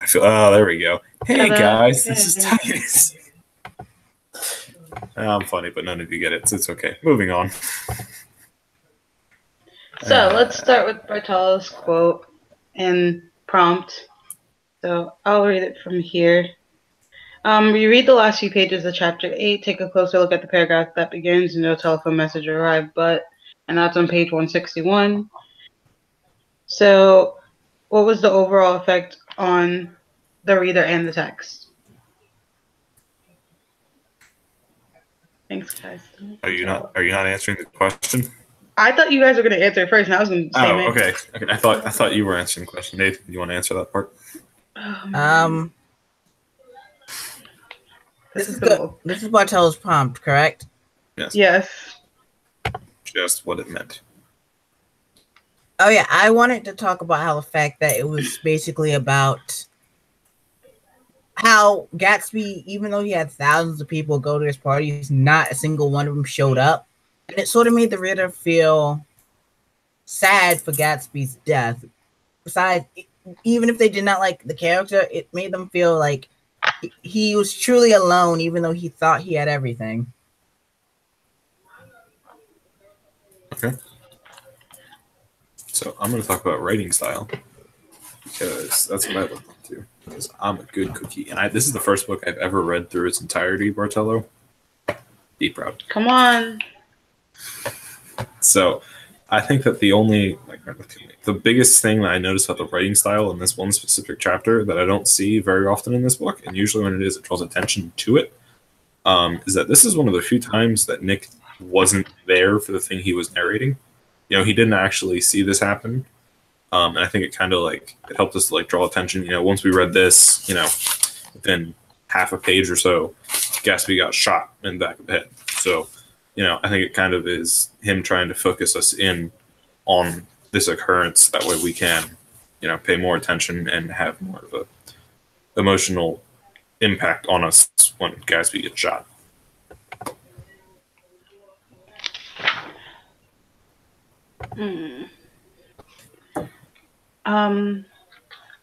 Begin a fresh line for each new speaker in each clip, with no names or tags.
I feel. Oh, there we go. Hey guys, this is
Yeah.
Titus. I'm funny, but none of you get it, so it's okay. Moving on.
So let's start with Bartolo's quote and prompt. So I'll read it from here. We read the last few pages of chapter 8. Take a closer look at the paragraph that begins, no telephone message arrived, and that's on page 161. So what was the overall effect on the reader and the text? Thanks, guys.
Are you not answering the question?
I thought you guys were going to answer it first, and I was going to say
Oh, okay. I thought you were answering the question. Nathan, you want to answer that part?
This is Bartolo's prompt, correct?
Yes.
Yes.
Just what it meant.
Oh yeah, I wanted to talk about how the fact that it was basically about how Gatsby, even though he had thousands of people go to his parties, not a single one of them showed up. And it sort of made the reader feel sad for Gatsby's death. Besides, even if they did not like the character, it made them feel like he was truly alone, even though he thought he had everything.
Okay. So I'm going to talk about writing style, because that's what I look up to. Because I'm a good cookie, and this is the first book I've ever read through its entirety, Bartolo. Be proud.
Come on.
So I think that the biggest thing that I noticed about the writing style in this one specific chapter that I don't see very often in this book, and usually when it is, it draws attention to it, is that this is one of the few times that Nick wasn't there for the thing he was narrating. You know, he didn't actually see this happen. And I think it kind of it helped us to draw attention. You know, once we read this, within half a page or so, Gatsby got shot in the back of the head. So, I think it kind of is him trying to focus us in on this occurrence. That way we can, pay more attention and have more of a emotional impact on us when Gatsby gets shot.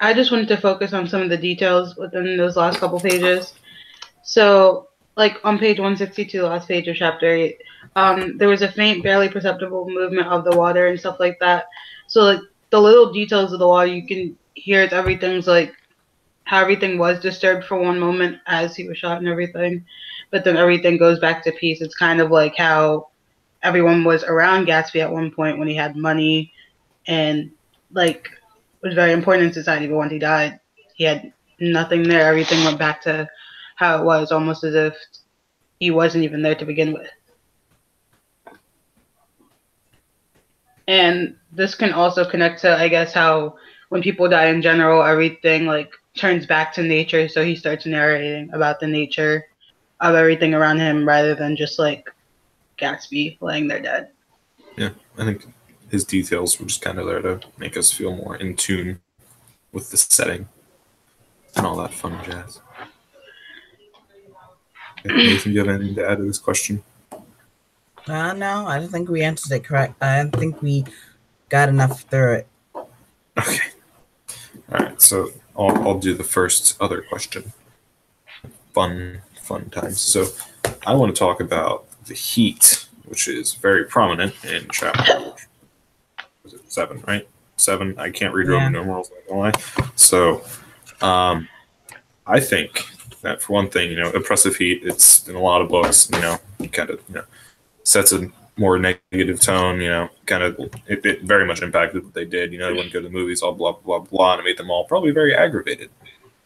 I just wanted to focus on some of the details within those last couple pages. So, on page 162, last page of chapter 8, there was a faint, barely perceptible movement of the water and stuff like that. So, the little details of the water, you can hear everything's how everything was disturbed for one moment as he was shot and everything, but then everything goes back to peace. It's kind of like how everyone was around Gatsby at one point when he had money and was very important in society, but once he died, he had nothing there. Everything went back to how it was, almost as if he wasn't even there to begin with. And this can also connect to, I guess, how when people die in general, everything turns back to nature. So he starts narrating about the nature of everything around him rather than just Gatsby laying there dead.
Yeah, I think his details were just kind of there to make us feel more in tune with the setting and all that fun jazz. Nathan, do you have anything to add to this question?
No, I don't think we answered it correct. I don't think we got enough through it.
Okay. All right, so I'll do the first other question. Fun times. So I want to talk about the heat, which is very prominent in chapter 7, right? 7. I can't read Roman numerals, I don't lie. So I think that for one thing, oppressive heat, it's in a lot of books, kind of, sets a more negative tone, kind of, it very much impacted what they did. They wouldn't go to the movies, all blah, blah, blah, and it made them all probably very aggravated.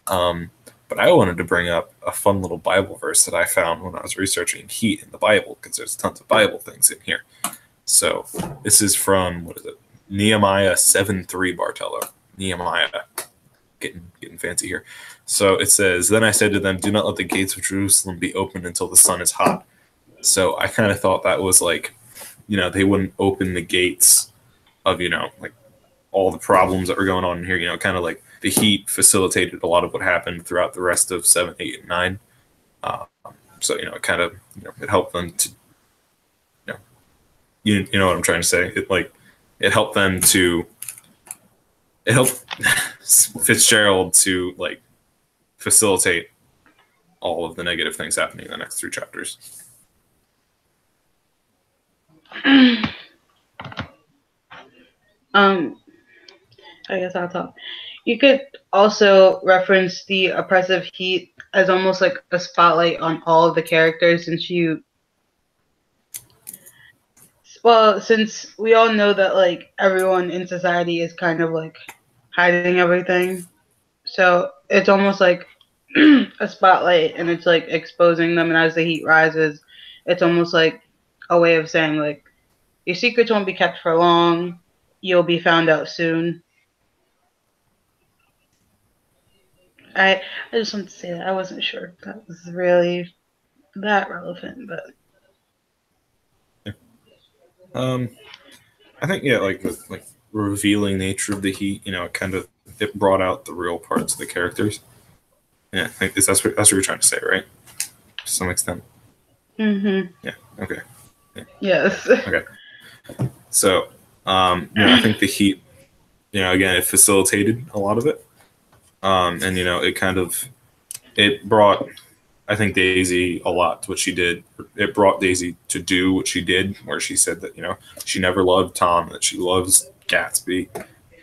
But I wanted to bring up a fun little Bible verse that I found when I was researching heat in the Bible, because there's tons of Bible things in here. So this is from, Nehemiah 7:3, Bartolo. Nehemiah. Getting fancy here. So it says, "Then I said to them, do not let the gates of Jerusalem be opened until the sun is hot." So I kind of thought that was they wouldn't open the gates of, all the problems that were going on in here, kind of the heat facilitated a lot of what happened throughout the rest of 7, 8, and 9. So, it kind of, it helped them to, you know what I'm trying to say? It helped them to, it helped, Fitzgerald to like facilitate all of the negative things happening in the next 3 chapters.
I guess I'll talk. You could also reference the oppressive heat as almost like a spotlight on all of the characters, since we all know that like everyone in society is kind of like hiding everything. So it's almost like a spotlight, and it's like exposing them, and as the heat rises, it's almost like a way of saying like your secrets won't be kept for long. You'll be found out soon. I just wanted to say that. I wasn't sure if that was really that relevant, but
I think like the like revealing nature of the heat, it brought out the real parts of the characters. Yeah, I think that's what you're trying to say, right? To some extent.
Mm-hmm.
Yeah. Okay. Yeah.
Yes.
Okay. So, I think the heat, again, it facilitated a lot of it, and it brought, I think, Daisy a lot to what she did. It brought Daisy to do what she did, where she said that she never loved Tom, that she loves Gatsby,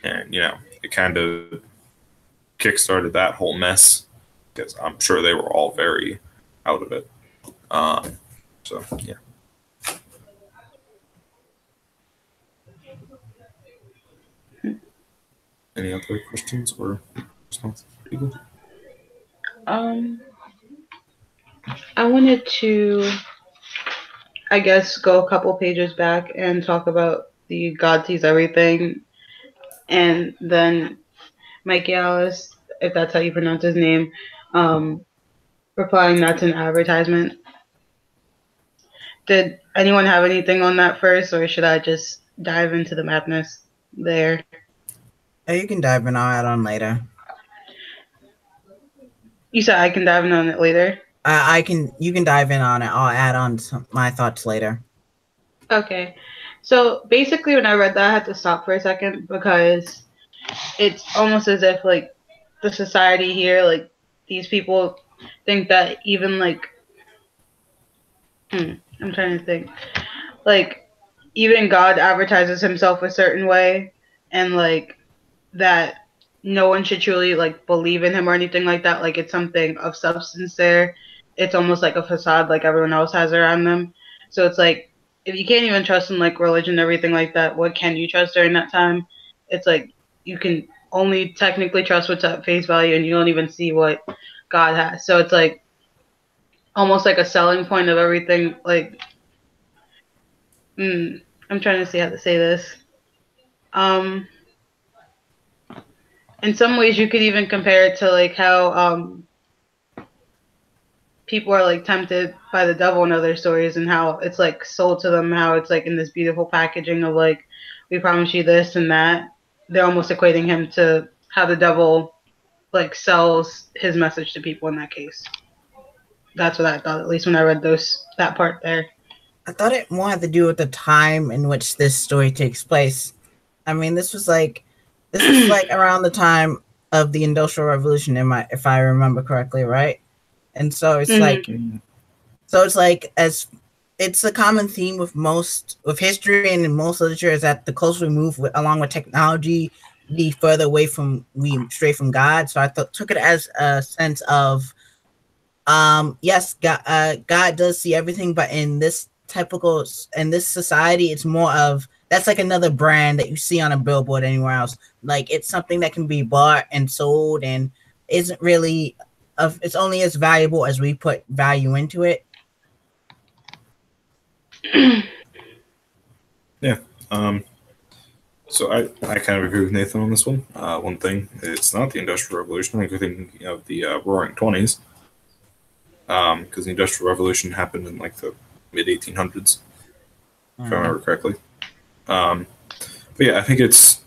and it kind of kickstarted that whole mess because I'm sure they were all very out of it. So yeah. Any other questions or responses, people?
I wanted to, I guess, go a couple pages back and talk about the God Sees Everything, and then Mike Alice, if that's how you pronounce his name, replying that's an advertisement. Did anyone have anything on that first, or should I just dive into the madness there?
You can dive in. I'll add on later.
You said I can dive in on it later?
You can dive in on it. I'll add on my thoughts later.
Okay. So basically when I read that, I had to stop for a second because it's almost as if like the society here, like these people think that even like, I'm trying to think, like even God advertises himself a certain way, and like that no one should truly like believe in him or anything like that. Like it's something of substance there. It's almost like a facade like everyone else has around them. So it's like if you can't even trust in like religion and everything like that, what can you trust during that time? It's like you can only technically trust what's at face value, and you don't even see what God has. So it's like almost like a selling point of everything. Like, I'm trying to see how to say this. In some ways, you could even compare it to like how people are like tempted by the devil in other stories, and how it's like sold to them, how it's like in this beautiful packaging of like we promise you this and that. They're almost equating him to how the devil like sells his message to people in that case. That's what I thought, at least when I read that part there.
I thought it more had to do with the time in which this story takes place. I mean, this was like around the time of the Industrial Revolution, if I remember correctly, right? And so it's as it's a common theme with history and in most literature is that the closer we move along with technology, the further away we stray from God. So I took it as a sense of, yes, God does see everything, but in this society, it's more of that's like another brand that you see on a billboard anywhere else. Like it's something that can be bought and sold and isn't really it's only as valuable as we put value into it.
Yeah. So I kind of agree with Nathan on this one. One thing, it's not the Industrial Revolution. I think we're thinking of the Roaring Twenties, because the Industrial Revolution happened in like the mid 1800s, if I remember correctly. But yeah, I think it's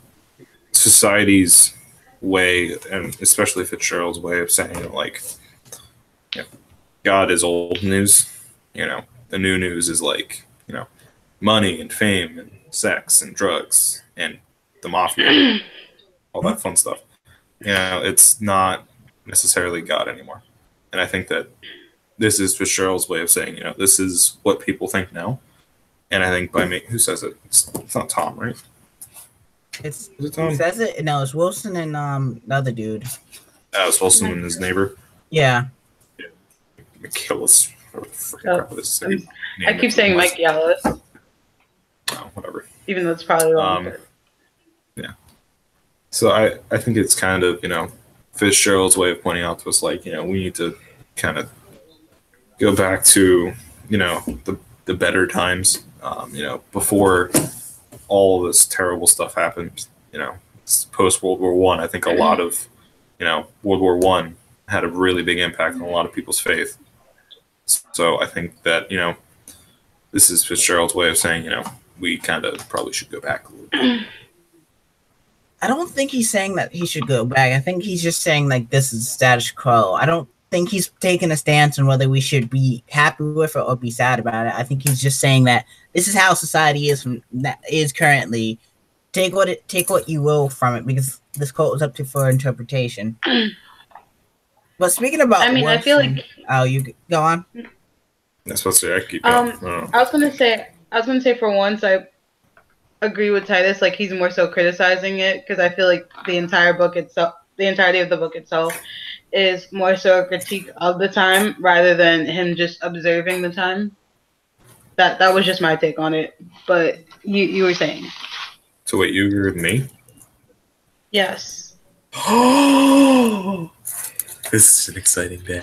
society's way, and especially Fitzgerald's way of saying it, like, God is old news. The new news is like, money and fame and sex and drugs and the mafia, all that fun stuff. it's not necessarily God anymore. And I think that this is Fitzgerald's way of saying, this is what people think now. And I think by who says it? It's not Tom, right?
Is
it
Who
Tom?
says it? No, it's Wilson and the other dude.
It's Wilson and his neighbor.
Yeah.
McKillis.
I keep saying Mike Yellis.
Oh, whatever.
Even though it's probably wrong.
Yeah. So I think it's kind of, Fitzgerald's way of pointing out to us, like, we need to kind of go back to, the better times, before all of this terrible stuff happened, post World War One. I think a lot of, World War One had a really big impact on a lot of people's faith. So I think that, this is Fitzgerald's way of saying, we kind of probably should go back a little bit.
I don't think he's saying that he should go back. I think he's just saying, like, this is status quo. I don't think he's taking a stance on whether we should be happy with it or be sad about it. I think he's just saying that this is how society is currently. Take what you will from it, because this quote was up to for interpretation. But speaking about,
I feel like.
Oh, you go on.
That's supposed to keep going.
I was gonna say for once I agree with Titus. Like, he's more so criticizing it, because I feel like the entirety of the book itself, is more so a critique of the time rather than him just observing the time. That was just my take on it. But you were saying.
So wait, you agree with me?
Yes.
Oh, this is an exciting day.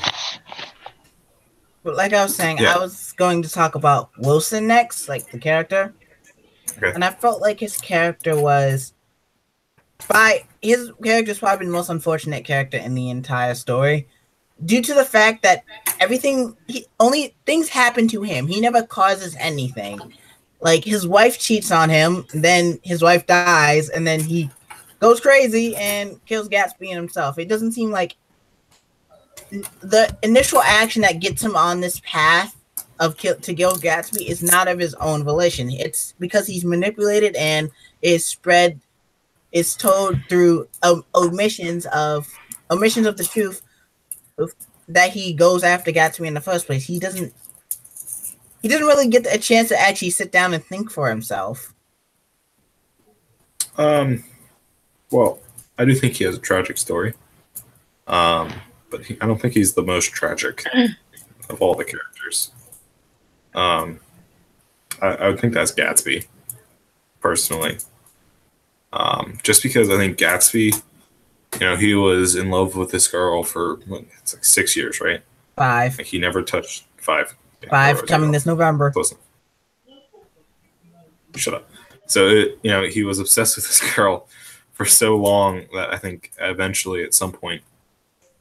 But like I was saying, I was going to talk about Wilson next, like the character.
Okay.
And I felt like his character was probably the most unfortunate character in the entire story, due to the fact that things happen to him. He never causes anything. Like, his wife cheats on him, then his wife dies, and then he goes crazy and kills Gatsby and himself. It doesn't seem like the initial action that gets him on this path to kill Gatsby is not of his own volition. It's because he's manipulated and is told through omissions of the truth that he goes after Gatsby in the first place. He doesn't really get a chance to actually sit down and think for himself.
Well, I do think he has a tragic story. But I don't think he's the most tragic of all the characters. I would think that's Gatsby, personally. Just because I think Gatsby, he was in love with this girl for, it's like 6 years, right?
5.
Like, he never touched 5.
5 coming this November.
Listen. Shut up. So, he was obsessed with this girl for so long that I think eventually at some point,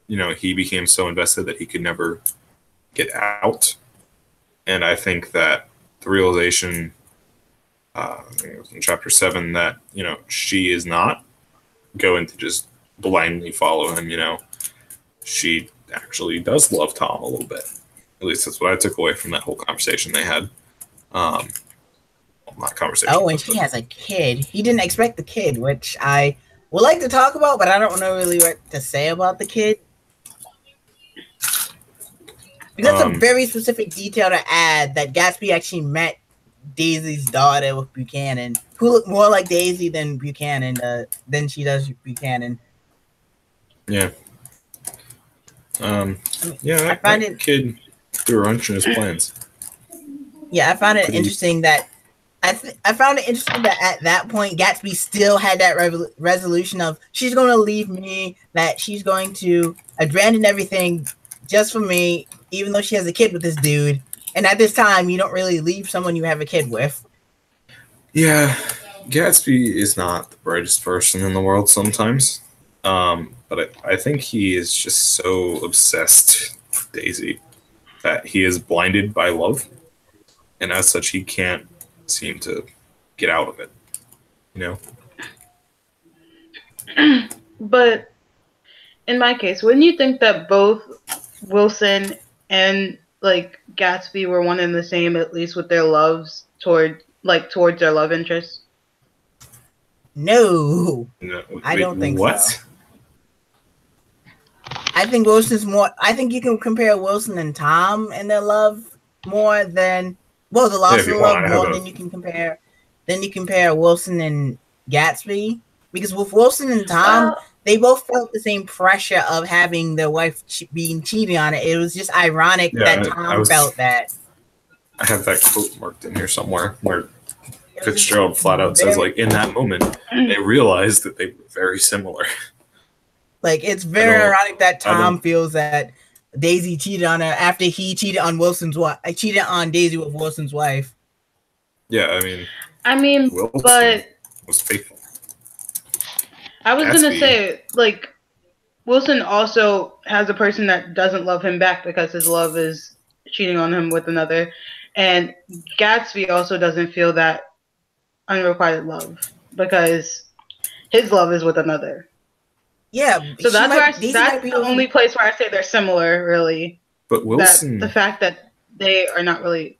he became so invested that he could never get out. And I think that the realization, I think it was in chapter 7, that, she is not going to just blindly follow him, She actually does love Tom a little bit. At least that's what I took away from that whole conversation they had. Not conversation.
Oh, and she has a kid. He didn't expect the kid, which I would like to talk about, but I don't know really what to say about the kid. Because that's a very specific detail to add, that Gatsby actually met Daisy's daughter with Buchanan, who looked more like Daisy than Buchanan than she does Buchanan.
Yeah.
I find it
kid threw a wrench in his plans.
Yeah, I found it interesting that at that point Gatsby still had that resolution of, she's going to leave me, that she's going to abandon everything just for me, even though she has a kid with this dude. And at this time, you don't really leave someone you have a kid with.
Yeah, Gatsby is not the brightest person in the world sometimes. But I think he is just so obsessed with Daisy that he is blinded by love. And as such, he can't seem to get out of it.
But in my case, wouldn't you think that both Wilson and Gatsby were one and the same, at least with their loves towards their love interest?
No,
No,
I don't think
what?
so. I think Wilson's more. I think you can compare Wilson and Tom and their love more than the loss of the love more than you can compare. Then you compare Wilson and Gatsby, because with Wilson and Tom, they both felt the same pressure of having their wife being cheating on it. It was just ironic that Tom felt that.
I have that quote marked in here somewhere where Fitzgerald flat out says, like, in that moment, they realized that they were very similar.
Like, it's very ironic that Tom feels that Daisy cheated on her after he cheated on Wilson's wife. I cheated on Daisy with Wilson's wife.
Yeah, I mean, Wilson
but
was faithful.
I was gonna say, like, Wilson also has a person that doesn't love him back because his love is cheating on him with another, and Gatsby also doesn't feel that unrequited love because his love is with another.
Yeah,
so that's the only place where I say they're similar, really.
But Wilson,
the fact that they are not really.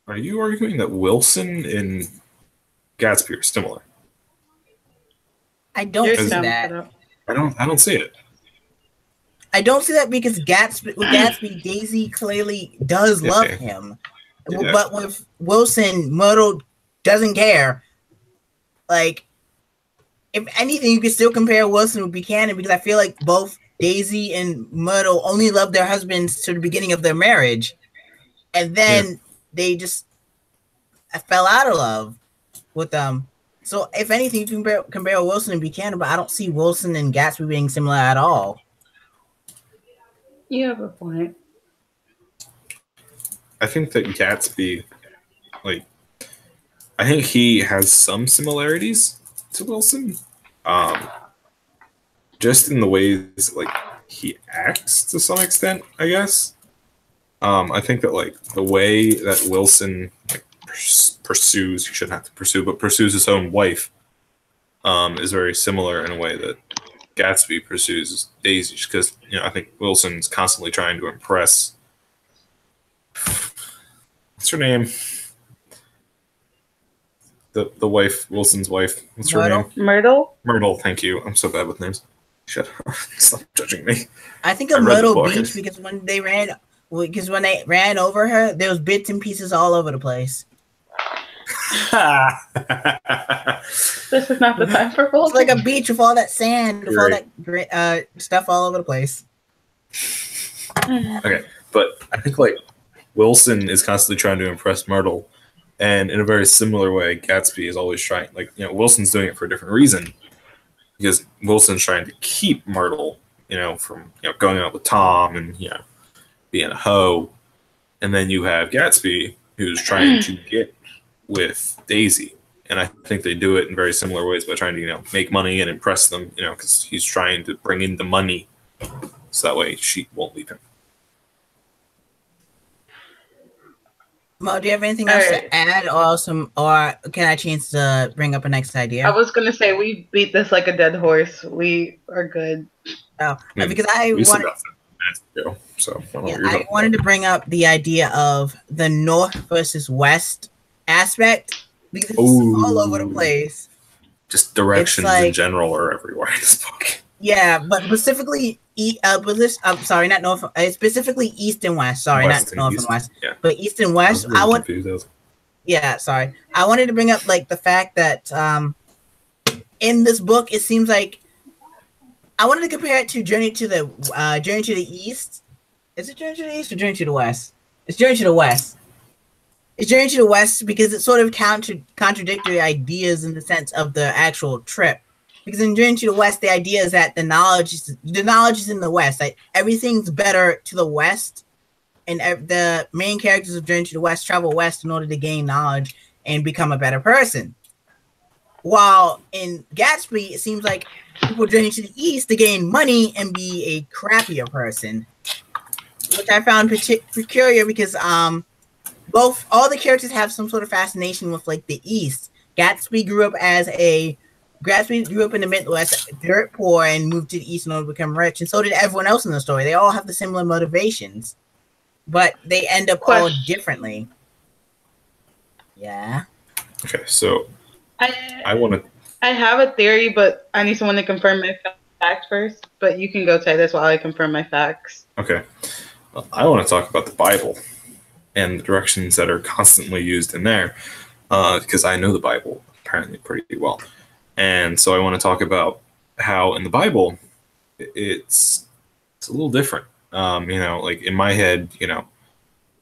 Are you arguing that Wilson and Gatsby are similar?
I don't see that.
I don't see it.
I don't see that because Gatsby, Daisy clearly does love him, but with Wilson, Myrtle doesn't care. Like, if anything, you could still compare Wilson with Buchanan because I feel like both Daisy and Myrtle only loved their husbands to the beginning of their marriage, and then they just fell out of love with them. So, if anything, you can compare Wilson and Buchanan, but I don't see Wilson and Gatsby being similar at all.
You have a point.
I think that Gatsby, like, I think he has some similarities to Wilson, just in the ways like he acts to some extent, I guess. I think that like the way that Wilson like pursues, he shouldn't have to pursue, but pursues his own wife, is very similar in a way that Gatsby pursues Daisy, because I think Wilson's constantly trying to impress. What's her name? The wife, Wilson's wife. What's her name?
Myrtle.
Myrtle. Thank you. I'm so bad with names. Shut up. Stop judging me.
I think of Myrtle Beach because when they ran over her, there was bits and pieces all over the place.
This is not the time for
It's like a beach with all that sand, with all that stuff all over the place.
Okay, but I think like Wilson is constantly trying to impress Myrtle, and in a very similar way, Gatsby is always trying. Like Wilson's doing it for a different reason, because Wilson's trying to keep Myrtle, from going out with Tom and being a hoe, and then you have Gatsby who's trying to get with Daisy. And I think they do it in very similar ways by trying to, make money and impress them, because he's trying to bring in the money so that way she won't leave him.
Mo, do you have anything else to add, or can I chance to bring up a next idea?
I was gonna say we beat this like a dead horse. We are good.
Oh, because I wanted to bring up the idea of the North versus West aspect. Because it's all over the place.
Just directions in general are everywhere in this book.
Yeah, but specifically, not North. Specifically East and West. Sorry, not North and West. Yeah. But East and West. I wanted to bring up like the fact that in this book, it seems like I wanted to compare it to Journey to the East. Is it Journey to the East or Journey to the West? It's Journey to the West. It's Journey to the West because it's sort of contradictory ideas in the sense of the actual trip. Because in Journey to the West, the idea is that the knowledge is in the West. Like everything's better to the West, and the main characters of Journey to the West travel west in order to gain knowledge and become a better person. While in Gatsby, it seems like people journey to the East to gain money and be a crappier person, which I found peculiar because all the characters have some sort of fascination with like the East. Gatsby grew up in the Midwest, dirt poor, and moved to the East in order to become rich, and so did everyone else in the story. They all have the similar motivations, but they end up all differently. Yeah.
Okay, so I have a theory, but I need someone to confirm if
fact first, but you can go Titus while I confirm my facts.
Okay. Well, I want to talk about the Bible and the directions that are constantly used in there, because I know the Bible apparently pretty well. And so I want to talk about how in the Bible it's a little different. Like in my head,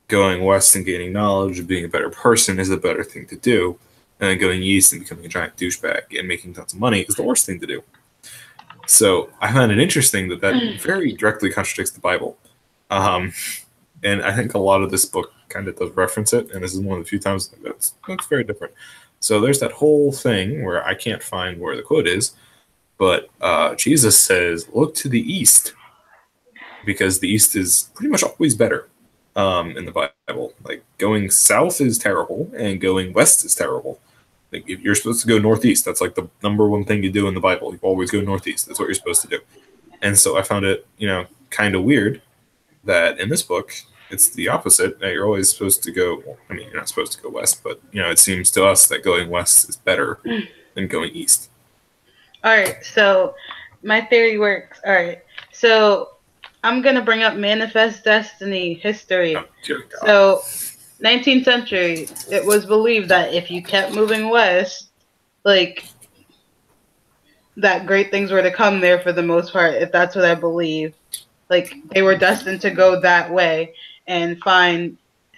going west and gaining knowledge and being a better person is a better thing to do. And then going east and becoming a giant douchebag and making tons of money is the worst thing to do. So I find it interesting that very directly contradicts the Bible. And I think a lot of this book kind of does reference it, and this is one of the few times that's very different. So there's that whole thing where I can't find where the quote is, but Jesus says, look to the east, because the east is pretty much always better in the Bible. Like, going south is terrible, and going west is terrible. Like, if you're supposed to go northeast, that's like the number one thing you do in the Bible. You always go northeast. That's what you're supposed to do. And so I found it, kind of weird that in this book, it's the opposite. That you're always supposed to go, you're not supposed to go west, but, it seems to us that going west is better than going east.
All right, so my theory works. All right, so I'm going to bring up Manifest Destiny history.
Oh, dear God.
So 19th century, it was believed that if you kept moving west, like, that great things were to come there for the most part, if that's what I believe. Like, they were destined to go that way and find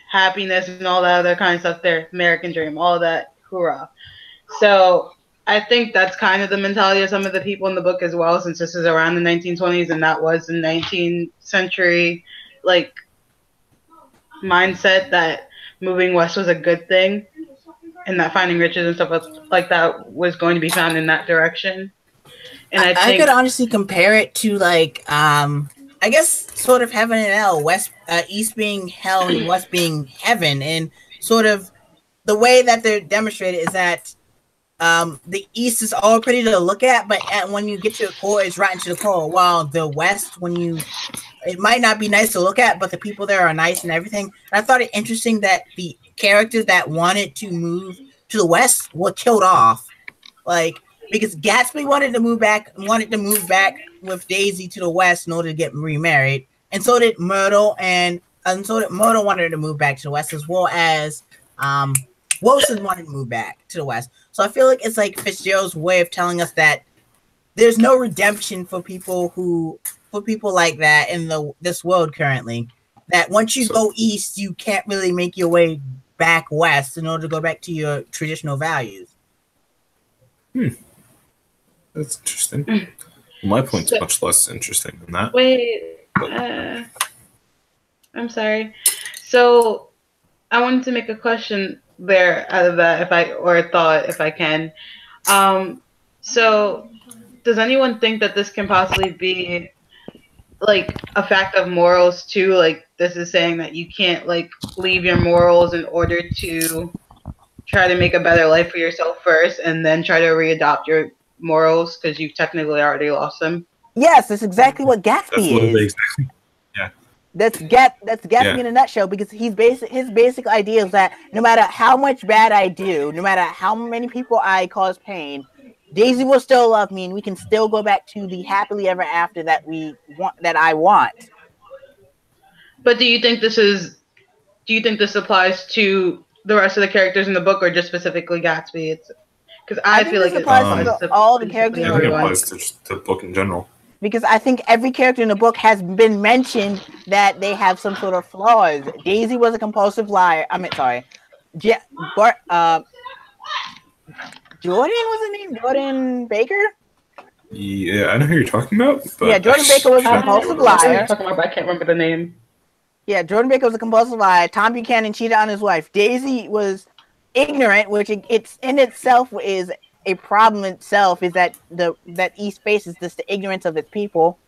happiness and all that other kind of stuff there. American dream, all that, hoorah. So I think that's kind of the mentality of some of the people in the book as well, since this is around the 1920s and that was the 19th century, like, mindset that moving west was a good thing and that finding riches and stuff like that was going to be found in that direction. And I
could honestly compare it to, like, I guess sort of heaven and hell, east being hell and west being heaven. And sort of the way that they're demonstrated is that the east is all pretty to look at, but when you get to the core, it's right into the core. While the west, it might not be nice to look at, but the people there are nice and everything. And I thought it interesting that the characters that wanted to move to the west were killed off. Like, because Gatsby wanted to move back with Daisy to the west in order to get remarried, and so did Myrtle, and so did Myrtle wanted to move back to the west, as well as Wilson wanted to move back to the west. So I feel like it's like Fitzgerald's way of telling us that there's no redemption for people like that in this world currently. That once you go east, you can't really make your way back west in order to go back to your traditional values.
That's interesting. My point's much less interesting than that.
Wait, I'm sorry. So I wanted to make a question there out of that, if I can. So does anyone think that this can possibly be like a fact of morals too? Like, this is saying that you can't, like, leave your morals in order to try to make a better life for yourself first and then try to readopt your morals because you've technically already lost them.
Yes, that's exactly what Gatsby is.
Yeah.
That's Gatsby in a nutshell, because his basic idea is that no matter how much bad I do, no matter how many people I cause pain, Daisy will still love me, and we can still go back to the happily ever after that I want.
But do you think this applies to the rest of the characters in the book, or just specifically Gatsby? Because I feel like it applies
to all the characters.
I think it applies to the book in general.
Because I think every character in the book has been mentioned that they have some sort of flaws. Daisy was a compulsive liar. Jordan was the name? Jordan Baker?
Yeah, I know who you're talking about. But
yeah, Jordan Baker was a compulsive liar.
I can't remember the name.
Yeah, Jordan Baker was a compulsive liar. Tom Buchanan cheated on his wife. Daisy was ignorant, which it's in itself is a problem itself, is that that East faces this, the ignorance of its people.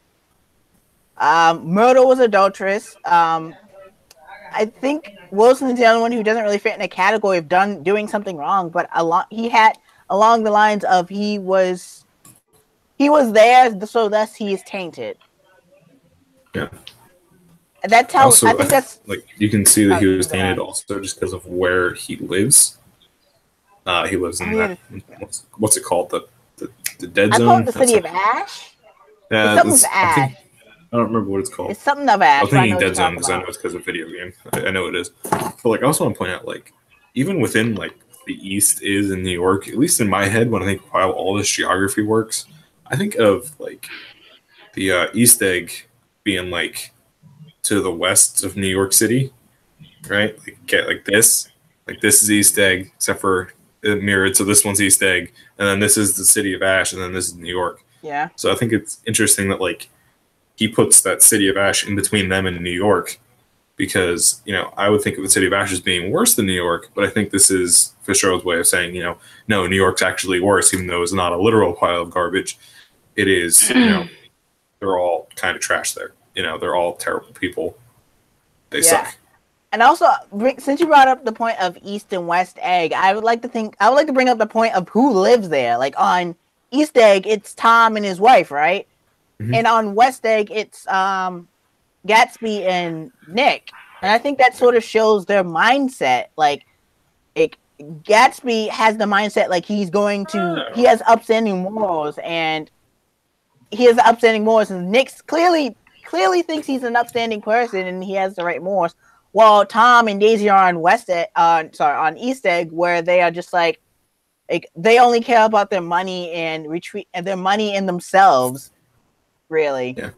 Myrtle was adulterous. I think Wilson is the only one who doesn't really fit in a category of doing something wrong, but along the lines of he was there, so thus he is tainted.
Yeah.
And that's how
also,
I think that's
like, you can see that he was tainted also just because of where he lives. He lives in that, what's it called? The dead zone?
I call it the city of Ash.
Yeah,
something with Ash.
I don't remember what it's called.
It's something of Ash.
I was thinking
Dead
Dead Zone because I know it's because of video game. I know it is. But like, I also want to point out, like, even within like the East is in New York. At least in my head, when I think of how all this geography works, I think of like the East Egg being like to the west of New York City, right? Like, get like this is East Egg, except for it mirrored. So this one's East Egg, and then this is the city of Ash, and then this is New York.
Yeah.
So I think it's interesting that like he puts that city of Ash in between them and New York, because I would think of the city of Ash as being worse than New York, but I think this is Fitzgerald's way of saying no, New York's actually worse, even though it's not a literal pile of garbage. It is they're all kind of trash there. They're all terrible people. They suck.
And also, since you brought up the point of East and West Egg, I would like to bring up the point of who lives there. Like on East Egg, it's Tom and his wife, right? Mm-hmm. And on West Egg, it's Gatsby and Nick. And I think that sort of shows their mindset. Like, Gatsby has the mindset like he has upstanding morals, and Nick clearly thinks he's an upstanding person and he has the right morals. While Tom and Daisy are on East Egg, where they are just like they only care about their money and their money in themselves, really.
Yeah.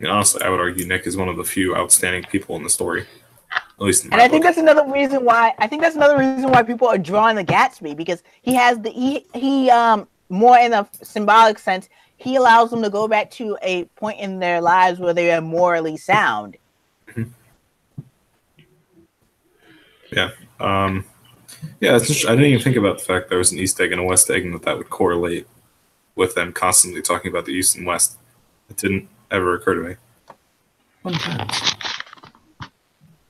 Honestly, I would argue Nick is one of the few outstanding people in the story. At least in my book.
I think that's another reason why people are drawing the Gatsby, because he has he more in a symbolic sense, he allows them to go back to a point in their lives where they are morally sound.
Mm-hmm. Yeah. Yeah, it's I didn't even think about the fact there was an East Egg and a West Egg, and that would correlate with them constantly talking about the East and West. It didn't ever occur to me. Fun times.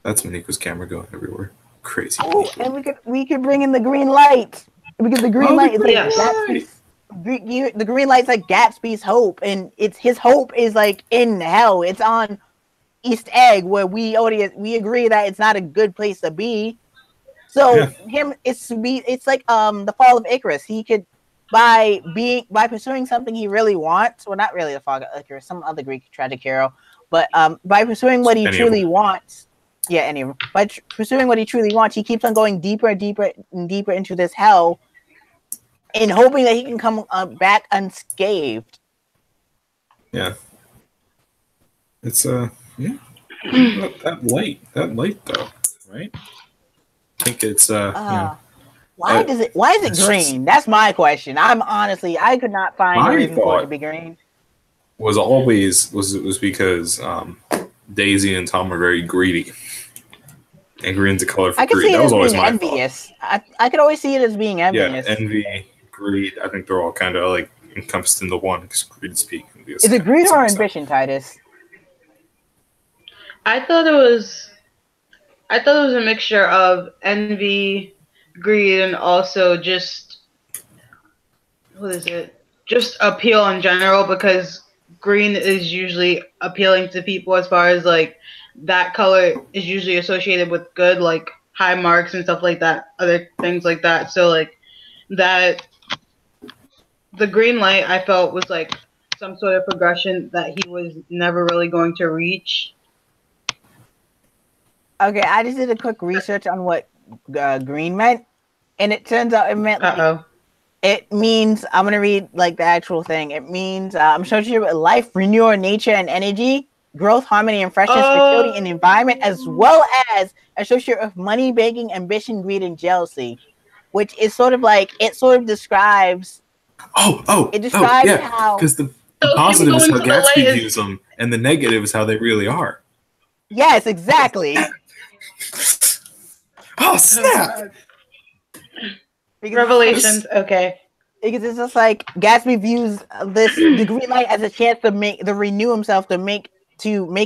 That's Maniko's camera going everywhere. Crazy.
Oh, and we could bring in the green light, because the green light is like Gatsby's. The green light's like Gatsby's hope, and his hope is like in hell. It's on East Egg, where we agree that it's not a good place to be. So it's like the fall of Icarus. He could by pursuing something he really wants. Well, not really the fall of Icarus, some other Greek tragic hero, but by pursuing what he truly wants. Yeah, anyway, by pursuing what he truly wants, he keeps on going deeper and deeper and deeper into this hell, and hoping that he can come back unscathed.
Yeah. It's that light though, right? I think it's
why is it green? That's my question. I could not find a reason for it to be green.
Was because Daisy and Tom are very greedy. And green's a color for greed. That was always my
envious. I could always see it as being envious.
Yeah, envy, greed. I think they're all kind of like encompassed into one, because greed is peak.
Is it greed or ambition, Titus?
I thought it was a mixture of envy, greed, and also just appeal in general, because green is usually appealing to people as far as like that color is usually associated with good, like high marks and stuff like that, other things like that. So like that, the green light I felt was like some sort of progression that he was never really going to reach.
Okay, I just did a quick research on what green meant, and it turns out it meant it means, I'm gonna read like the actual thing. It means I'm showing you life, renewal, nature, and energy, growth, harmony, and freshness, fertility, and environment, as well as associated with money, banking, ambition, greed, and jealousy, which is sort of like describes. It describes how,
because the positive is how Gatsby views them, and the negative is how they really are.
Yes, exactly.
Oh snap!
Revelations. Okay.
Because it's just like Gatsby views the green light as a chance to renew himself, to make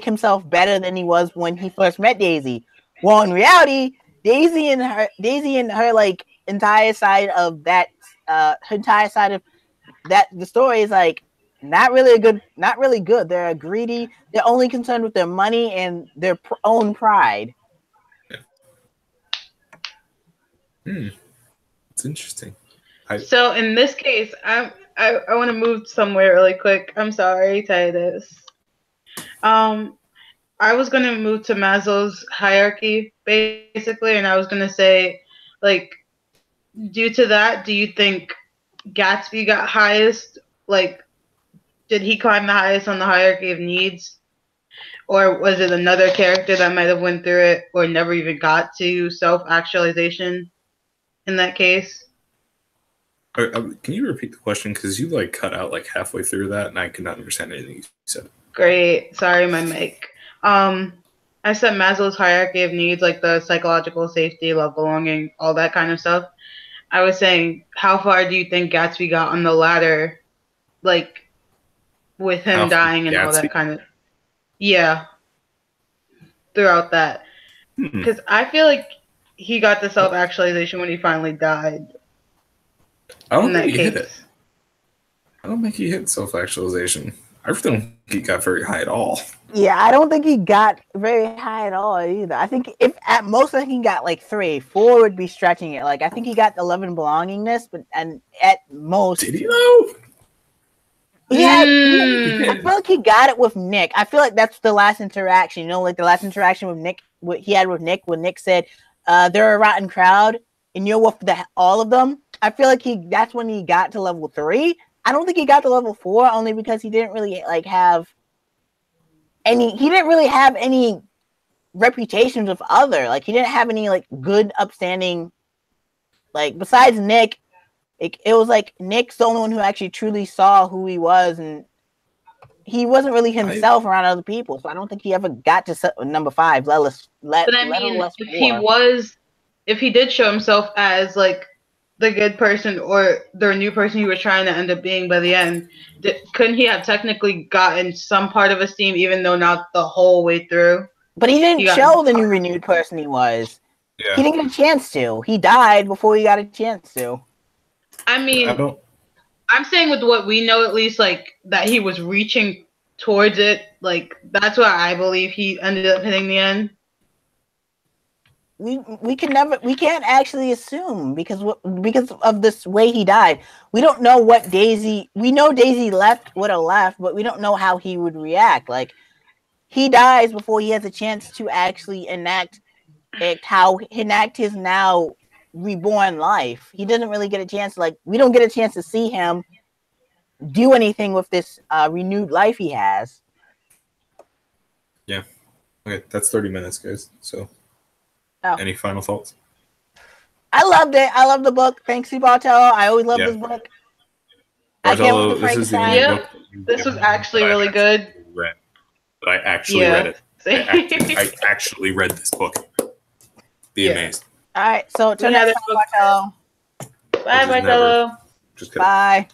himself better than he was when he first met Daisy. Well, in reality, Daisy and her like entire side of that, the story is like not really good. They're greedy. They're only concerned with their money and their own pride.
It's interesting.
So in this case, I want to move somewhere really quick. I'm sorry, Titus. I was gonna move to Maslow's hierarchy basically, and I was gonna say, like, due to that, do you think Gatsby got highest? Like, did he climb the highest on the hierarchy of needs, or was it another character that might have went through it, or never even got to self-actualization? In that case.
Can you repeat the question? Because you like cut out like halfway through that, and I could not understand anything you said.
Great. Sorry, my mic. I said Maslow's hierarchy of needs, like the psychological safety, love, belonging, all that kind of stuff. I was saying, how far do you think Gatsby got on the ladder, like with him dying and all that kind of? Yeah. Throughout that, because I feel like he got the self-actualization when he finally died.
I don't think he hit it. I don't think he hit self-actualization. I don't think he got very high at all.
Yeah, I don't think he got very high at all either. I think if at most I think he got like 3, 4 would be stretching it. Like I think he got 11 belongingness, but and at most.
Did he though?
Yeah, I feel like he got it with Nick. I feel like that's the last interaction. You know, like the last interaction with Nick, what he had with Nick, when Nick said, "They're a rotten crowd, and you're with all of them." I feel like that's when he got to level 3. I don't think he got to level 4 only because he didn't really have any reputations with other. Like he didn't have any like good upstanding, like besides Nick. It was like Nick's the only one who actually truly saw who he was, and he wasn't really himself around other people. So I don't think he ever got to number 5. But I mean,
if he did show himself as like the good person or the new person he was trying to end up being by the end, couldn't he have technically gotten some part of esteem, even though not the whole way through?
But he didn't show the new renewed person he was. Yeah. He didn't get a chance to. He died before he got a chance to.
I mean, I'm saying with what we know, at least, like, that he was reaching towards it. Like, that's why I believe he ended up hitting the end.
We can't actually assume because of this way he died. We don't know what Daisy. We know Daisy would have left, but we don't know how he would react. Like, he dies before he has a chance to actually enact his now reborn life. He doesn't really get a chance. Like, we don't get a chance to see him do anything with this renewed life he has.
Yeah. Okay, that's 30 minutes, guys. So, any final thoughts?
I loved it. I love the book. Thanks to Bartel. I always love this book.
Bartolo, this is the only book.
This was actually really good.
But I actually read it. I actually read this book. Be amazed.
All right, so till next time, Bartolo.
Bye, Bartolo.
Just kidding.
Bye.